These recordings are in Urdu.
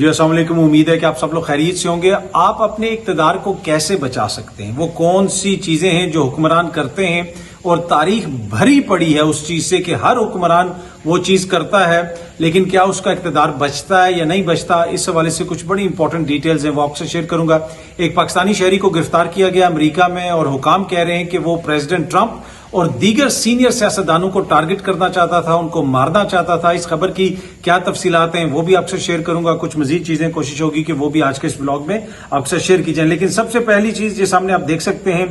جی السلام علیکم، امید ہے کہ آپ سب لوگ خیریت سے ہوں گے۔ آپ اپنے اقتدار کو کیسے بچا سکتے ہیں؟ وہ کون سی چیزیں ہیں جو حکمران کرتے ہیں اور تاریخ بھری پڑی ہے اس چیز سے کہ ہر حکمران وہ چیز کرتا ہے، لیکن کیا اس کا اقتدار بچتا ہے یا نہیں بچتا؟ اس حوالے سے کچھ بڑی امپورٹنٹ ڈیٹیلز ہیں، وہ آپ سے شیئر کروں گا۔ ایک پاکستانی شہری کو گرفتار کیا گیا امریکہ میں، اور حکام کہہ رہے ہیں کہ وہ پریزیڈنٹ ٹرمپ اور دیگر سینئر سیاستدانوں کو ٹارگٹ کرنا چاہتا تھا، ان کو مارنا چاہتا تھا۔ اس خبر کی کیا تفصیلات ہیں وہ بھی آپ سے شیئر کروں گا۔ کچھ مزید چیزیں کوشش ہوگی کہ وہ بھی آج کے اس بلاگ میں آپ سے شیئر کی جائیں، لیکن سب سے پہلی چیز یہ سامنے آپ دیکھ سکتے ہیں،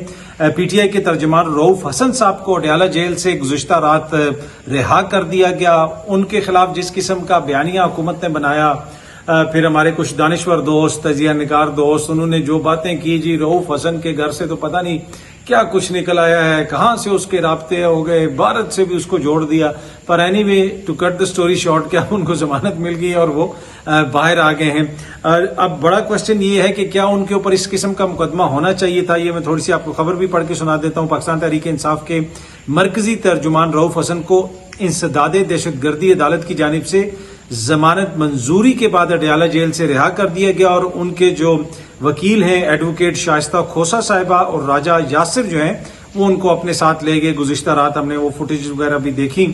پی ٹی آئی کے ترجمان رؤوف حسن صاحب کو اڈیالہ جیل سے گزشتہ رات رہا کر دیا گیا۔ ان کے خلاف جس قسم کا بیانیہ حکومت نے بنایا، پھر ہمارے کچھ دانشور دوست، تجزیہ نگار دوست، انہوں نے جو باتیں کی، جی رؤوف حسن کے گھر سے تو پتہ نہیں کیا کچھ نکل آیا ہے، کہاں سے اس کے رابطے ہو گئے، بھارت سے بھی اس کو جوڑ دیا۔ پر anyway to cut the story short, کیا ان کو ضمانت مل گئی اور وہ باہر آ گئے ہیں۔ اب بڑا کوشچن یہ ہے کہ کیا ان کے اوپر اس قسم کا مقدمہ ہونا چاہیے تھا؟ یہ میں تھوڑی سی آپ کو خبر بھی پڑھ کے سنا دیتا ہوں۔ پاکستان تحریک انصاف کے مرکزی ترجمان رؤوف حسن کو انسداد دہشت گردی عدالت کی جانب سے ضمانت منظوری کے بعد اڈیالہ جیل سے رہا کر دیا گیا، اور ان کے جو وکیل ہیں ایڈوکیٹ شائستہ کھوسہ صاحبہ اور راجہ یاسر جو ہیں وہ ان کو اپنے ساتھ لے گئے۔ گزشتہ رات ہم نے وہ فوٹیج وغیرہ بھی دیکھی۔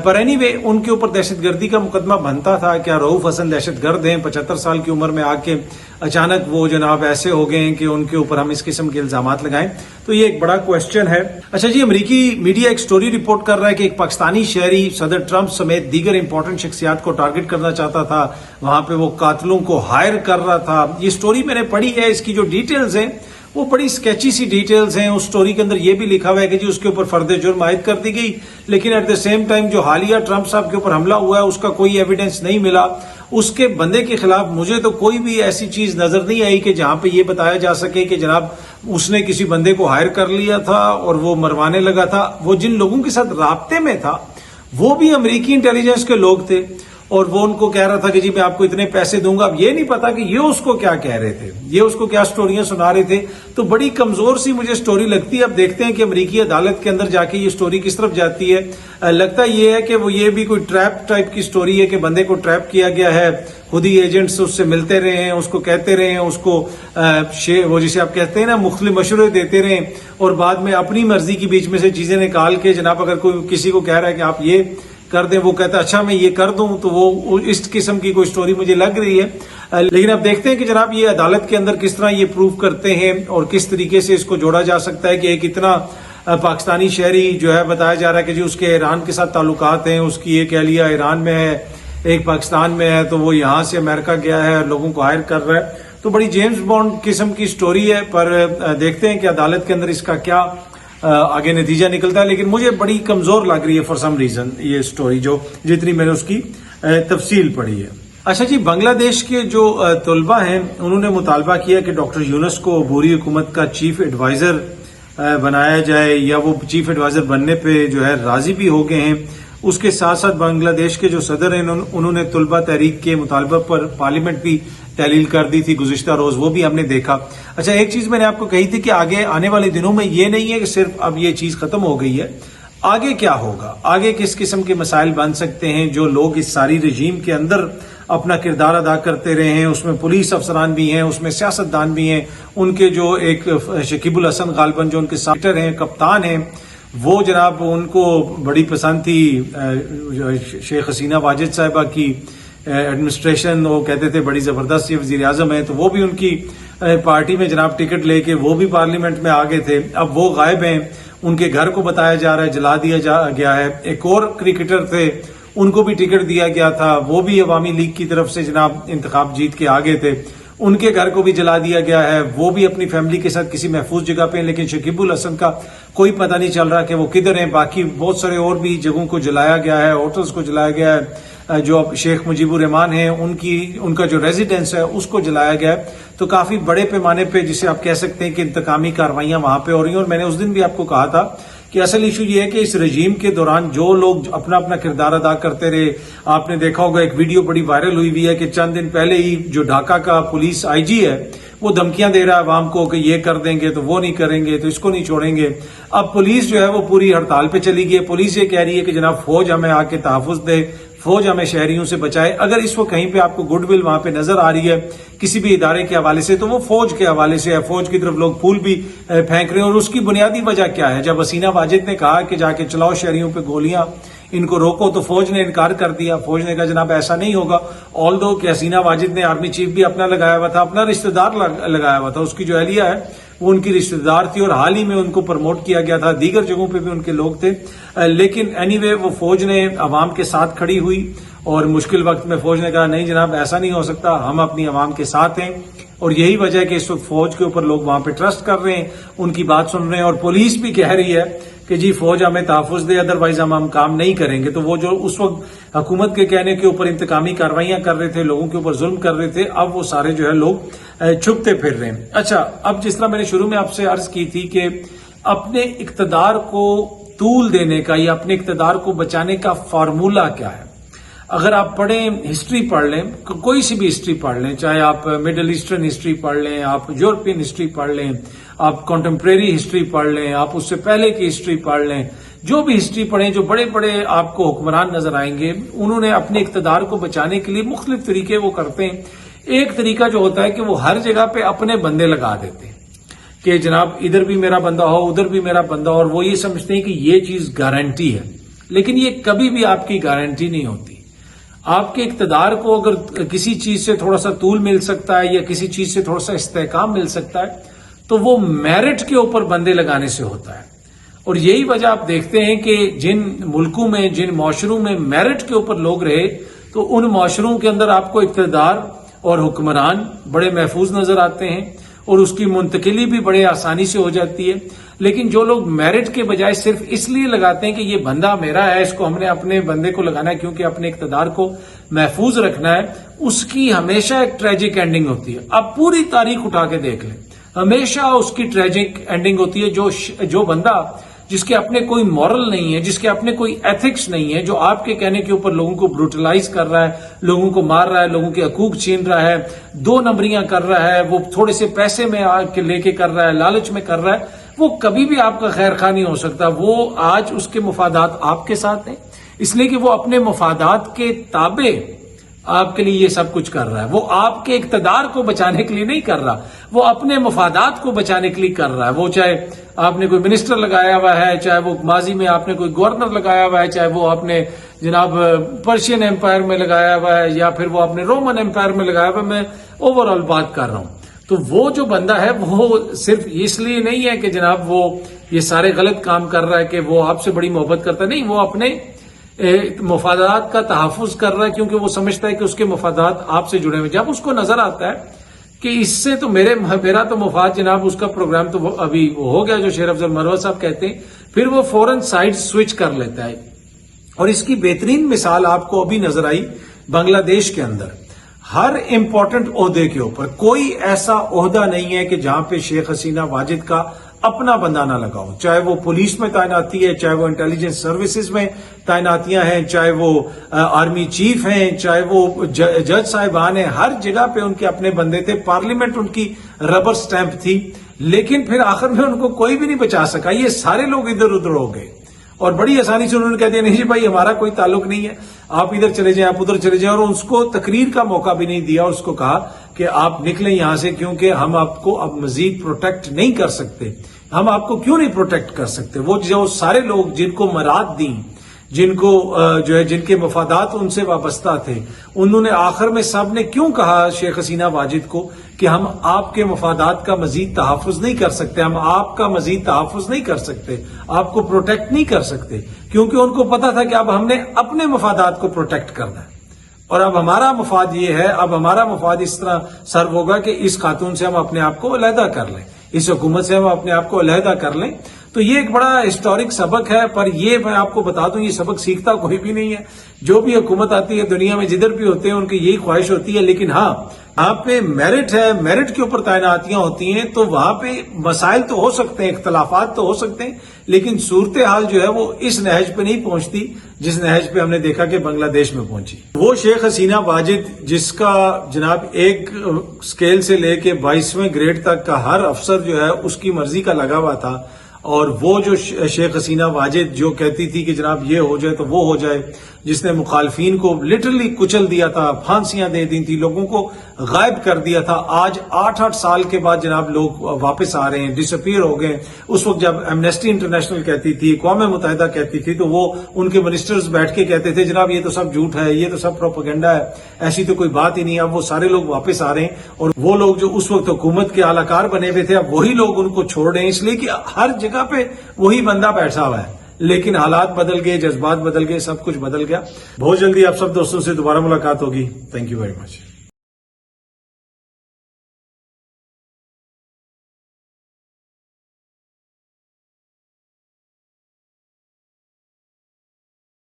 پر اینی وے ان کے اوپر دہشت گردی کا مقدمہ بنتا تھا۔ کیا رؤوف حسن دہشت گرد ہیں؟ 75 سال کی عمر میں آ کے اچانک وہ جناب ایسے ہو گئے ہیں کہ ان کے اوپر ہم اس قسم کے الزامات لگائیں، تو یہ ایک بڑا کوشچن ہے۔ اچھا جی، امریکی میڈیا ایک سٹوری رپورٹ کر رہا ہے کہ ایک پاکستانی شہری صدر ٹرمپ سمیت دیگر امپورٹنٹ شخصیات کو ٹارگٹ کرنا چاہتا تھا، وہاں پہ وہ قاتلوں کو ہائر کر رہا تھا۔ یہ سٹوری میں نے پڑھی ہے، اس کی جو ڈیٹیلز ہیں وہ بڑی سکیچی سی ڈیٹیلز ہیں۔ اس سٹوری کے اندر یہ بھی لکھا ہوا ہے کہ جی اس کے اوپر فرد جرم عائد کر دی گئی، لیکن ایٹ دا سیم ٹائم جو حالیہ ٹرمپ صاحب کے اوپر حملہ ہوا ہے اس کا کوئی ایویڈنس نہیں ملا۔ اس کے بندے کے خلاف مجھے تو کوئی بھی ایسی چیز نظر نہیں آئی کہ جہاں پہ یہ بتایا جا سکے کہ جناب اس نے کسی بندے کو ہائر کر لیا تھا اور وہ مروانے لگا تھا۔ وہ جن لوگوں کے ساتھ رابطے میں تھا وہ بھی امریکی انٹیلیجنس کے لوگ تھے، اور وہ ان کو کہہ رہا تھا کہ جی میں آپ کو اتنے پیسے دوں گا۔ اب یہ نہیں پتا کہ یہ اس کو کیا کہہ رہے تھے، یہ اس کو کیا سٹوریاں سنا رہے تھے، تو بڑی کمزور سی مجھے سٹوری لگتی ہے۔ اب دیکھتے ہیں کہ امریکی عدالت کے اندر جا کے یہ سٹوری کس طرف جاتی ہے۔ لگتا یہ ہے کہ وہ یہ بھی کوئی ٹریپ ٹائپ کی سٹوری ہے کہ بندے کو ٹریپ کیا گیا ہے، خود ہی ایجنٹس اس سے ملتے رہے ہیں، اس کو کہتے رہے ہیں، اس کو وہ جسے آپ کہتے ہیں نا مختلف مشورے دیتے رہے، اور بعد میں اپنی مرضی کی بیچ میں سے چیزیں نکال کے جناب اگر کوئی کسی کو کہہ رہا ہے کہ آپ یہ کر دیں، وہ کہتا ہے اچھا میں یہ کر دوں، تو وہ اس قسم کی کوئی سٹوری مجھے لگ رہی ہے۔ لیکن اب دیکھتے ہیں کہ جناب یہ عدالت کے اندر کس طرح یہ پروف کرتے ہیں اور کس طریقے سے اس کو جوڑا جا سکتا ہے کہ ایک اتنا پاکستانی شہری جو ہے بتایا جا رہا ہے کہ جی اس کے ایران کے ساتھ تعلقات ہیں، اس کی یہ کہہ لیا ایران میں ہے، ایک پاکستان میں ہے، تو وہ یہاں سے امریکہ گیا ہے اور لوگوں کو ہائر کر رہا ہے۔ تو بڑی جیمز بانڈ قسم کی سٹوری ہے، پر دیکھتے ہیں کہ عدالت کے اندر اس کا کیا آگے نتیجہ نکلتا ہے۔ لیکن مجھے بڑی کمزور لگ رہی ہے فار سم ریزن یہ سٹوری، جو جتنی میں نے اس کی تفصیل پڑھی ہے۔ اچھا جی، بنگلہ دیش کے جو طلبہ ہیں انہوں نے مطالبہ کیا کہ ڈاکٹر یونس کو عبوری حکومت کا چیف ایڈوائزر بنایا جائے، یا وہ چیف ایڈوائزر بننے پہ جو ہے راضی بھی ہو گئے ہیں۔ اس کے ساتھ ساتھ بنگلہ دیش کے جو صدر ہیں انہوں نے طلبہ تحریک کے مطالبہ پر پارلیمنٹ بھی تحلیل کر دی تھی گزشتہ روز، وہ بھی ہم نے دیکھا۔ اچھا ایک چیز میں نے آپ کو کہی تھی کہ آگے آنے والے دنوں میں یہ نہیں ہے کہ صرف اب یہ چیز ختم ہو گئی ہے، آگے کیا ہوگا، آگے کس قسم کے مسائل بن سکتے ہیں جو لوگ اس ساری رجیم کے اندر اپنا کردار ادا کرتے رہے ہیں۔ اس میں پولیس افسران بھی ہیں، اس میں سیاستدان بھی ہیں، ان کے جو ایک شکیب الحسن غالباً جو ان کے سیکٹر ہیں، کپتان ہیں، وہ جناب ان کو بڑی پسند تھی شیخ حسینہ واجد صاحبہ کی ایڈمنسٹریشن، وہ کہتے تھے بڑی زبردست یہ وزیر اعظم ہے، تو وہ بھی ان کی پارٹی میں جناب ٹکٹ لے کے وہ بھی پارلیمنٹ میں آگے تھے۔ اب وہ غائب ہیں، ان کے گھر کو بتایا جا رہا ہے جلا دیا گیا ہے۔ ایک اور کرکٹر تھے، ان کو بھی ٹکٹ دیا گیا تھا، وہ بھی عوامی لیگ کی طرف سے جناب انتخاب جیت کے آگے تھے، ان کے گھر کو بھی جلا دیا گیا ہے، وہ بھی اپنی فیملی کے ساتھ کسی محفوظ جگہ پہ ہیں، لیکن شکیب الحسن کا کوئی پتہ نہیں چل رہا کہ وہ کدھر ہیں۔ باقی بہت سارے اور بھی جگہوں کو جلایا گیا ہے، ہوٹلز کو جلایا گیا ہے، جو شیخ مجیب الرحمان ہیں ان کا جو ریزیڈنس ہے اس کو جلایا گیا ہے۔ تو کافی بڑے پیمانے پہ جسے آپ کہہ سکتے ہیں کہ انتقامی کارروائیاں وہاں پہ ہو رہی ہیں۔ اور میں نے اس دن بھی آپ کو کہا تھا کہ اصل ایشو یہ ہے کہ اس رجیم کے دوران جو لوگ اپنا اپنا کردار ادا کرتے رہے، آپ نے دیکھا ہوگا ایک ویڈیو بڑی وائرل ہوئی ہے کہ چند دن پہلے ہی جو ڈھاکہ کا پولیس آئی جی ہے وہ دھمکیاں دے رہا ہے عوام کو کہ یہ کر دیں گے تو وہ نہیں کریں گے تو اس کو نہیں چھوڑیں گے۔ اب پولیس جو ہے وہ پوری ہڑتال پہ چلی گئی ہے۔ پولیس یہ کہہ رہی ہے کہ جناب فوج ہمیں آ کے تحفظ دے، فوج ہمیں شہریوں سے بچائے. اگر اس وقت کہیں پہ آپ کو گڈ ول وہاں پہ نظر آ رہی ہے کسی بھی ادارے کے حوالے سے تو وہ فوج کے حوالے سے ہے. فوج کی طرف لوگ پھول بھی پھینک رہے ہیں. اور اس کی بنیادی وجہ کیا ہے؟ جب حسینہ واجد نے کہا کہ جا کے چلاؤ شہریوں پہ گولیاں، ان کو روکو، تو فوج نے انکار کر دیا. فوج نے کہا جناب ایسا نہیں ہوگا. آلدو کہ حسینہ واجد نے آرمی چیف بھی اپنا لگایا ہوا تھا، اپنا رشتہ دار لگایا ہوا تھا، اس کی جو اہلیہ ہے وہ ان کی رشتہ دار تھی اور حال ہی میں ان کو پروموٹ کیا گیا تھا. دیگر جگہوں پہ بھی ان کے لوگ تھے. لیکن اینی وے وہ فوج نے عوام کے ساتھ کھڑی ہوئی اور مشکل وقت میں فوج نے کہا نہیں جناب ایسا نہیں ہو سکتا، ہم اپنی عوام کے ساتھ ہیں. اور یہی وجہ ہے کہ اس وقت فوج کے اوپر لوگ وہاں پہ ٹرسٹ کر رہے ہیں، ان کی بات سن رہے ہیں. اور پولیس بھی کہہ رہی ہے کہ جی فوج ہمیں تحفظ دے، ادروائز ہم کام نہیں کریں گے. تو وہ جو اس وقت حکومت کے کہنے کے اوپر انتقامی کارروائیاں کر رہے تھے، لوگوں کے اوپر ظلم کر رہے تھے، اب وہ سارے جو ہے لوگ چھپتے پھر رہے ہیں. اچھا، اب جس طرح میں نے شروع میں آپ سے عرض کی تھی کہ اپنے اقتدار کو طول دینے کا یا اپنے اقتدار کو بچانے کا فارمولہ کیا ہے؟ اگر آپ پڑھیں، ہسٹری پڑھ لیں، کوئی سی بھی ہسٹری پڑھ لیں، چاہے آپ مڈل ایسٹرن ہسٹری پڑھ لیں، آپ یورپین ہسٹری پڑھ لیں، آپ کنٹمپریری ہسٹری پڑھ لیں، آپ اس سے پہلے کی ہسٹری پڑھ لیں، جو بھی ہسٹری پڑھیں، جو بڑے بڑے آپ کو حکمران نظر آئیں گے، انہوں نے اپنے اقتدار کو بچانے کے لیے مختلف طریقے وہ کرتے ہیں. ایک طریقہ جو ہوتا ہے کہ وہ ہر جگہ پہ اپنے بندے لگا دیتے ہیں کہ جناب ادھر بھی میرا بندہ ہو، ادھر بھی میرا بندہ ہو، اور وہ یہ سمجھتے ہیں کہ یہ چیز گارنٹی ہے. لیکن یہ کبھی بھی آپ کی گارنٹی نہیں ہوتی. آپ کے اقتدار کو اگر کسی چیز سے تھوڑا سا طول مل سکتا ہے یا کسی چیز سے تھوڑا سا استحکام مل سکتا ہے تو وہ میرٹ کے اوپر بندے لگانے سے ہوتا ہے. اور یہی وجہ آپ دیکھتے ہیں کہ جن ملکوں میں، جن معاشروں میں میرٹ کے اوپر لوگ رہے تو ان معاشروں کے اندر آپ کو اقتدار اور حکمران بڑے محفوظ نظر آتے ہیں اور اس کی منتقلی بھی بڑے آسانی سے ہو جاتی ہے. لیکن جو لوگ میرٹ کے بجائے صرف اس لیے لگاتے ہیں کہ یہ بندہ میرا ہے، اس کو ہم نے اپنے بندے کو لگانا ہے کیونکہ اپنے اقتدار کو محفوظ رکھنا ہے، اس کی ہمیشہ ایک ٹریجک اینڈنگ ہوتی ہے. آپ پوری تاریخ اٹھا کے دیکھ لیں، ہمیشہ اس کی ٹریجک اینڈنگ ہوتی ہے. جو بندہ جس کے اپنے کوئی مورل نہیں ہے، جس کے اپنے کوئی ایتھکس نہیں ہے، جو آپ کے کہنے کے اوپر لوگوں کو بروٹلائز کر رہا ہے، لوگوں کو مار رہا ہے، لوگوں کے حقوق چھین رہا ہے، 2 نمبریاں کر رہا ہے، وہ تھوڑے سے پیسے میں لے کے کر رہا ہے، لالچ میں کر رہا ہے، وہ کبھی بھی آپ کا خیر خواہ نہیں ہو سکتا. وہ آج اس کے مفادات آپ کے ساتھ ہیں، اس لیے کہ وہ اپنے مفادات کے تابع آپ کے لیے یہ سب کچھ کر رہا ہے. وہ آپ کے اقتدار کو بچانے کے لیے نہیں کر رہا، وہ اپنے مفادات کو بچانے کے لیے کر رہا ہے. وہ چاہے آپ نے کوئی منسٹر لگایا ہوا ہے، چاہے وہ ماضی میں آپ نے کوئی گورنر لگایا ہوا ہے، چاہے وہ آپ نے جناب پرشین امپائر میں لگایا ہوا ہے یا پھر وہ آپ نے رومن امپائر میں لگایا ہوا ہے. میں اوور آل بات کر رہا ہوں. تو وہ جو بندہ ہے وہ صرف اس لیے نہیں ہے کہ جناب وہ یہ سارے غلط کام کر رہا ہے کہ وہ آپ سے بڑی محبت کرتا ہے، نہیں، وہ اپنے مفادات کا تحفظ کر رہا ہے کیونکہ وہ سمجھتا ہے کہ اس کے مفادات آپ سے جڑے ہوئے. جب اس کو نظر آتا ہے کہ اس سے تو میرا تو مفاد جناب، اس کا پروگرام تو ابھی وہ ہو گیا جو شیر افضل مروت صاحب کہتے ہیں، پھر وہ فوراً سائڈ سوئچ کر لیتا ہے. اور اس کی بہترین مثال آپ کو ابھی نظر آئی بنگلہ دیش کے اندر. ہر امپورٹنٹ عہدے کے اوپر کوئی ایسا عہدہ نہیں ہے کہ جہاں پہ شیخ حسینہ واجد کا اپنا بندہ نہ لگا ہو. چاہے وہ پولیس میں تعیناتی ہے، چاہے وہ انٹیلیجنس سروسز میں تعیناتیاں ہیں، چاہے وہ آرمی چیف ہیں، چاہے وہ جج صاحبان ہیں، ہر جگہ پہ ان کے اپنے بندے تھے. پارلیمنٹ ان کی ربر سٹیمپ تھی. لیکن پھر آخر میں ان کو کوئی بھی نہیں بچا سکا. یہ سارے لوگ ادھر ادھر ہو گئے اور بڑی آسانی سے انہوں نے کہہ دیا نہیں جی بھائی ہمارا کوئی تعلق نہیں ہے، آپ ادھر چلے جائیں، آپ ادھر چلے جائیں. اور اس کو تقریر کا موقع بھی نہیں دیا. اس کو کہا کہ آپ نکلیں یہاں سے کیونکہ ہم آپ کو اب مزید پروٹیکٹ نہیں کر سکتے. ہم آپ کو کیوں نہیں پروٹیکٹ کر سکتے؟ وہ جو سارے لوگ جن کو مراد دیں، جن کو جو ہے جن کے مفادات ان سے وابستہ تھے، انہوں نے آخر میں سب نے کیوں کہا شیخ حسینہ واجد کو کہ ہم آپ کے مفادات کا مزید تحفظ نہیں کر سکتے، ہم آپ کا مزید تحفظ نہیں کر سکتے، آپ کو پروٹیکٹ نہیں کر سکتے، کیونکہ ان کو پتا تھا کہ اب ہم نے اپنے مفادات کو پروٹیکٹ کرنا ہے. اور اب ہمارا مفاد یہ ہے، اب ہمارا مفاد اس طرح سرو ہوگا کہ اس خاتون سے ہم اپنے آپ کو علیحدہ کر لیں، اس حکومت سے ہم اپنے آپ کو علیحدہ کر لیں. تو یہ ایک بڑا ہسٹورک سبق ہے. پر یہ میں آپ کو بتا دوں، یہ سبق سیکھتا کوئی بھی نہیں ہے. جو بھی حکومت آتی ہے دنیا میں جدھر بھی ہوتے ہیں ان کی یہی خواہش ہوتی ہے. لیکن ہاں، وہاں پہ میرٹ ہے، میرٹ کے اوپر تعیناتیاں ہوتی ہیں تو وہاں پہ مسائل تو ہو سکتے ہیں، اختلافات تو ہو سکتے ہیں، لیکن صورتحال جو ہے وہ اس نہج پہ نہیں پہنچتی جس نہج پہ ہم نے دیکھا کہ بنگلہ دیش میں پہنچی. وہ شیخ حسینہ واجد جس کا جناب ایک سکیل سے لے کے 22ویں گریڈ تک کا ہر افسر جو ہے اس کی مرضی کا لگا ہوا تھا، اور وہ جو شیخ حسینہ واجد جو کہتی تھی کہ جناب یہ ہو جائے تو وہ ہو جائے، جس نے مخالفین کو لٹرلی کچل دیا تھا, پھانسیاں دے دی تھی, لوگوں کو غائب کر دیا تھا. آج 8 سال کے بعد جناب لوگ واپس آ رہے ہیں, ڈس اپیئر ہو گئے. اس وقت جب ایمنسٹی انٹرنیشنل کہتی تھی, اقوام متحدہ کہتی تھی, تو وہ ان کے منسٹرز بیٹھ کے کہتے تھے جناب یہ تو سب جھوٹ ہے, یہ تو سب پروپیگنڈا ہے, ایسی تو کوئی بات ہی نہیں. اب وہ سارے لوگ واپس آ رہے ہیں, اور وہ لوگ جو اس وقت حکومت کے اعلی کار بنے ہوئے تھے, اب وہی لوگ ان کو چھوڑ رہے ہیں, اس لیے کہ ہر جگہ پہ وہی بندہ بیٹھا ہوا ہے. لیکن حالات بدل گئے, جذبات بدل گئے, سب کچھ بدل گیا. بہت جلدی آپ سب دوستوں سے دوبارہ ملاقات ہوگی. Thank you very much.